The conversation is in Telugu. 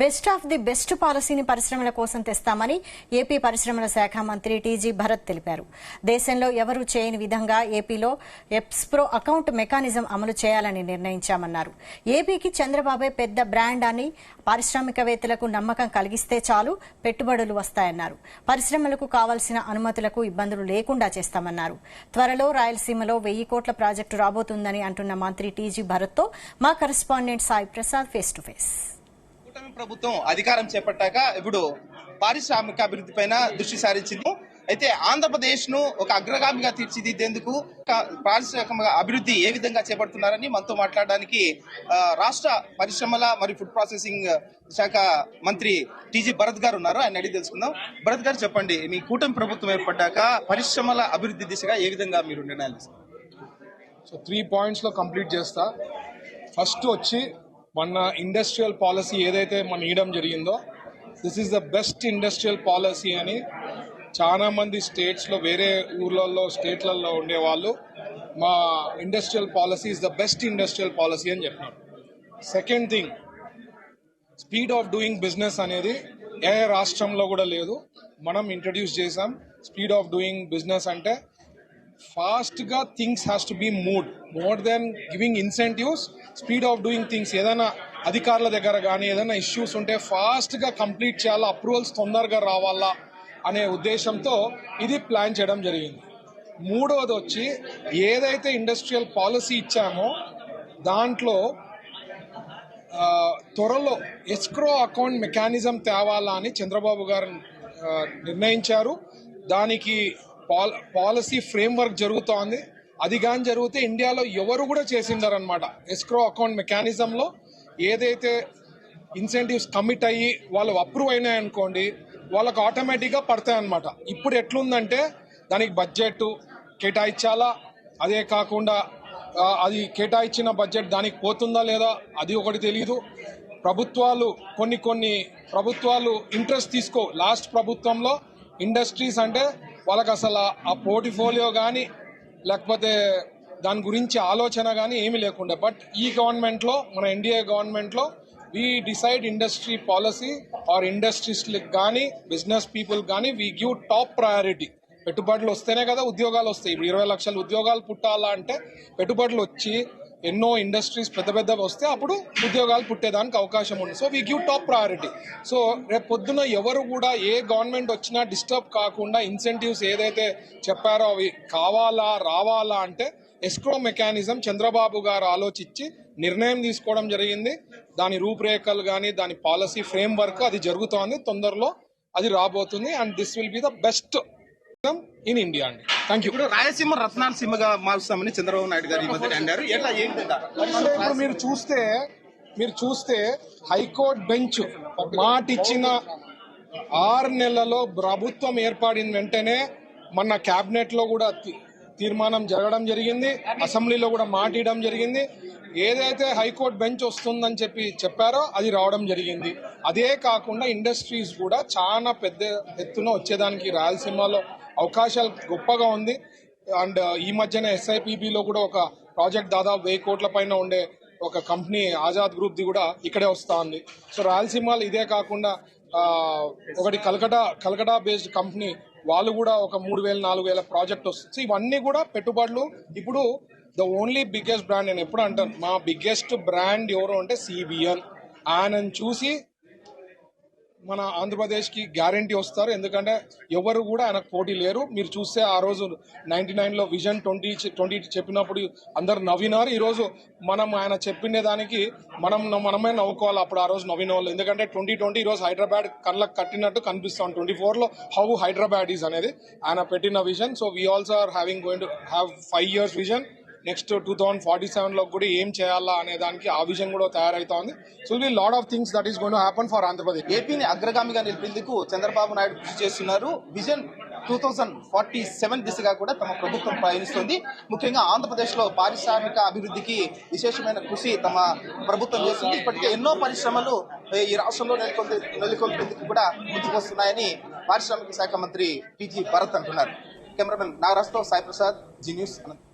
బెస్ట్ ఆఫ్ ది బెస్ట్ పాలసీని పరిశ్రమల కోసం తెస్తామని ఏపీ పరిశ్రమల శాఖ మంత్రి టీజీ భరత్ తెలిపారు. దేశంలో ఎవరూ చేయని విధంగా ఏపీలో ఎప్స్ప్రో అకౌంట్ మెకానిజం అమలు చేయాలని నిర్ణయించామన్నారు. ఏపీకి చంద్రబాబే పెద్ద బ్రాండ్ అని పారిశ్రామికవేత్తలకు నమ్మకం కలిగిస్తే చాలు పెట్టుబడులు వస్తాయన్నారు. పరిశ్రమలకు కావాల్సిన అనుమతులకు ఇబ్బందులు లేకుండా చేస్తామన్నారు. త్వరలో రాయలసీమలో 1000 కోట్ల ప్రాజెక్టు రాబోతుందని అంటున్న మంత్రి టీజీ భరత్తో మా correspondent Sai Prasad face to face. ప్రభుత్వం అధికారం చేపట్టాక ఇప్పుడు పారిశ్రామిక అభివృద్ధి పైన దృష్టి సారించింది. అయితే ఆంధ్రప్రదేశ్ ను ఒక అగ్రగామిగా తీర్చిదిద్దేందుకు పారిశ్రామిక అభివృద్ధి ఏ విధంగా చేపడుతున్నారని మనతో మాట్లాడడానికి రాష్ట్ర పరిశ్రమల మరియు ఫుడ్ ప్రాసెసింగ్ శాఖ మంత్రి టీజీ భరత్ గారు ఉన్నారు. ఆయన అడిగి తెలుసుకుందాం. భరత్ గారు చెప్పండి, మీ కూటమి ప్రభుత్వం ఏర్పడ్డాక పరిశ్రమల అభివృద్ధి దిశగా ఏ విధంగా మీరు నిర్ణయాలు తీసుకున్నారు? సో 3 పాయింట్స్ లో కంప్లీట్ చేస్తా. ఫస్ట్ వచ్చి మన ఇండస్ట్రియల్ పాలసీ ఏదైతే మనం ఇవ్వడం జరిగిందో, this is the best industrial policy అని చాలా మంది స్టేట్స్లో, వేరే ఊర్లలో స్టేట్లలో ఉండేవాళ్ళు మా industrial policy is the best industrial policy అని చెప్పినారు. Second thing, speed of doing business అనేది ఏ రాష్ట్రంలో కూడా లేదు. మనం ఇంట్రడ్యూస్ చేసాం. స్పీడ్ ఆఫ్ డూయింగ్ బిజినెస్ అంటే ఫాస్ట్ గా things has to be moved more than giving incentives. Speed of doing things, ఏదైనా అధికారుల దగ్గర కానీ ఏదైనా ఇష్యూస్ ఉంటే ఫాస్ట్ గా కంప్లీట్ చేయాలా, అప్రూవల్స్ తొందరగా రావాలా అనే ఉద్దేశంతో ఇది ప్లాన్ చేయడం జరిగింది. మూడవది వచ్చి ఏదైతే ఇండస్ట్రియల్ పాలసీ ఇచ్చామో దాంట్లో త్వరలో ఎస్క్రో అకౌంట్ మెకానిజం తేవాలా అని చంద్రబాబు గారు నిర్ణయించారు. దానికి పాలసీ ఫ్రేమ్వర్క్ జరుగుతోంది. అది కానీ జరిగితే ఇండియాలో ఎవరు కూడా చేసిండారనమాట. ఎస్క్రో అకౌంట్ మెకానిజంలో ఏదైతే ఇన్సెంటివ్స్ కమిట్ అయ్యి వాళ్ళు అప్రూవ్ అయినాయనుకోండి, వాళ్ళకు ఆటోమేటిక్గా పడతాయన్నమాట. ఇప్పుడు ఎట్లుందంటే దానికి బడ్జెట్ కేటాయించాలా, అదే కాకుండా అది కేటాయించిన బడ్జెట్ దానికి పోతుందా లేదా అది ఒకటి తెలియదు. కొన్ని ప్రభుత్వాలు ఇంట్రెస్ట్ తీసుకో. లాస్ట్ ప్రభుత్వంలో ఇండస్ట్రీస్ అంటే వాళ్ళకి అసలు ఆ పోర్ట్ఫోలియో కానీ లేకపోతే దాని గురించి ఆలోచన కానీ ఏమీ లేకుండా. బట్ ఈ గవర్నమెంట్లో, మన ఎన్డీఏ గవర్నమెంట్లో we decide industry policy are ఇండస్ట్రీస్లకు కానీ బిజినెస్ పీపుల్ కానీ వీ గివ్ టాప్ ప్రయారిటీ. పెట్టుబడులు వస్తేనే కదా ఉద్యోగాలు వస్తాయి. ఇప్పుడు 20 లక్షల ఉద్యోగాలు పుట్టాలా అంటే పెట్టుబడులు వచ్చి ఎన్నో ఇండస్ట్రీస్ పెద్ద వస్తే అప్పుడు ఉద్యోగాలు పుట్టేదానికి అవకాశం ఉంది. So we give top priority. So రేపు పొద్దున ఎవరు కూడా ఏ గవర్నమెంట్ వచ్చినా డిస్టర్బ్ కాకుండా ఇన్సెంటివ్స్ ఏదైతే చెప్పారో అవి కావాలా రావాలా అంటే ఎస్క్రో మెకానిజం చంద్రబాబు గారు ఆలోచించి నిర్ణయం తీసుకోవడం జరిగింది. దాని రూపురేఖలు కానీ దాని పాలసీ ఫ్రేమ్ వర్క్ అది జరుగుతోంది. తొందరలో అది రాబోతుంది. And this will be the best in India అండి. Thank you. ఇప్పుడు రాయలసీమ రత్నాలసీమగా మారుస్తామని చంద్రబాబు నాయుడు గారు ఈ మధ్య అన్నారు. ఎట్లా ఏ విధంగా? ఇప్పుడు మీరు చూస్తే హైకోర్టు బెంచ్ మాట ఇచ్చిన 6 నెలలలో ప్రభుత్వం ఏర్పడిన వెంటనే మన కేబినెట్ లో కూడా తీర్మానం జరగడం జరిగింది, అసెంబ్లీలో కూడా మాట ఇవ్వడం జరిగింది. ఏదైతే హైకోర్టు బెంచ్ వస్తుందని చెప్పారో అది రావడం జరిగింది. అదే కాకుండా ఇండస్ట్రీస్ కూడా చాలా పెద్ద ఎత్తున వచ్చేదానికి రాయలసీమలో అవకాశాలు గొప్పగా ఉంది. అండ్ ఈ మధ్యన SIPBలో కూడా ఒక ప్రాజెక్ట్ దాదాపు 1000 కోట్ల పైన ఉండే ఒక కంపెనీ ఆజాద్ గ్రూప్ ది కూడా ఇక్కడే వస్తా ఉంది. సో రాయలసీమలో ఇదే కాకుండా ఒకటి కలకటా బేస్డ్ కంపెనీ వాళ్ళు కూడా ఒక 3000-4000 ప్రాజెక్ట్ వస్తుంది. ఇవన్నీ కూడా పెట్టుబడులు. ఇప్పుడు ద ఓన్లీ బిగ్గెస్ట్ బ్రాండ్, నేను ఎప్పుడు అంటాను మా బిగ్గెస్ట్ బ్రాండ్ ఎవరు అంటే CBN. ఆయనను చూసి మన ఆంధ్రప్రదేశ్కి గ్యారంటీ వస్తారు. ఎందుకంటే ఎవరు కూడా ఆయనకు పోటీ లేరు. మీరు చూస్తే ఆ రోజు 99లో విజన్ 2020 చెప్పినప్పుడు అందరు నవ్వినారు. ఈరోజు మనం ఆయన చెప్పిన దానికి మనమే నవ్వుకోవాలి. అప్పుడు ఆ రోజు నవ్విన వాళ్ళు. ఎందుకంటే 2020 ఈరోజు హైదరాబాద్ కళ్ళకు కట్టినట్టు కనిపిస్తాం. 24లో హౌ హైదరాబాద్ ఈజ్ అనేది ఆయన పెట్టిన vision. So we also are going to have 5 years vision. Next 2047లో కూడా ఏం చేయాలా అనే దానికి ఆ విజన్ కూడా తయారైతోంది. So will lot of things that is going to happen for Andhra Pradesh. ఏపీని అగ్రగామిగా నిలిపేందుకు చంద్రబాబు నాయుడు కృషి చేస్తున్నారు. విజన్ 2047 దిశగా కూడా తమ ప్రభుత్వం ప్రయాణిస్తోంది. ముఖ్యంగా ఆంధ్రప్రదేశ్ లో పారిశ్రామిక అభివృద్ధికి విశేషమైన కృషి తమ ప్రభుత్వం చేస్తుంది. ఇప్పటికే ఎన్నో పరిశ్రమలు ఈ రాష్ట్రంలో నెలకొల్పేందుకు కూడా ముందుకు వస్తున్నాయని పారిశ్రామిక శాఖ మంత్రి టీజీ భరత్ అంటున్నారు. కెమెరామెన్ నాగరాజ్తో సాయి ప్రసాద్, జీ న్యూస్.